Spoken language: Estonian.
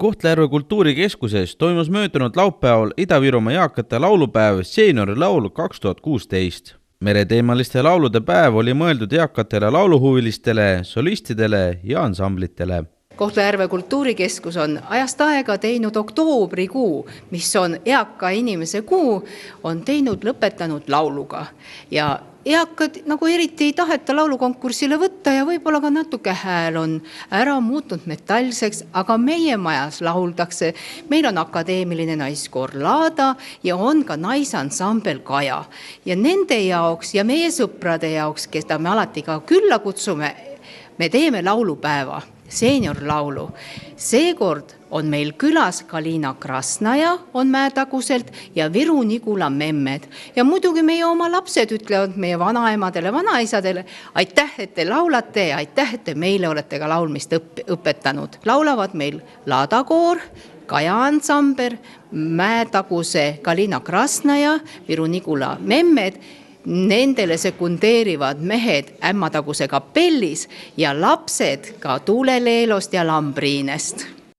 Kohtla-Järve kultuurikeskuses toimus möödunud laupäeval Ida-Virumaa eakate laulupäev seeniorilaul 2016. Mereteemaliste laulude päev oli mõeldud eakatele lauluhuvilistele, solistidele ja ansamblitele. Kohtla-Järve kultuurikeskus on ajast aega teinud oktoobrikuu, mis on eaka inimese kuu, on lõpetanud lauluga. Ja eakad nagu eriti ei taheta laulukonkursile võtta ja võib-olla ka natuke hääl on ära muutunud metallseks, aga meie majas lauldakse. Meil on akadeemiline naiskoor Laada ja on ka naisansambel Kaja. Ja nende jaoks ja meie sõprade jaoks, keda me alati ka külla kutsume, me teeme laulupäeva. Seeniorlaulu. Seekord on meil külas Kalina Krasnaja on Mäetaguselt ja Viru-Nigula memmed. Ja muidugi meie oma lapsed ütlevad meie vanaemadele, vanaisadele, aitäh, et te laulate ja aitäh, et te meile olete ka laulmist õpetanud. Laulavad meil Laadakoor, Kaja ansambel, Mäetaguse Kalina Krasnaja, Viru-Nigula memmed. Nendele sekundeerivad mehed Ämmataguse kapellis ja lapsed ka Tuuleleelost ja Lambriinest.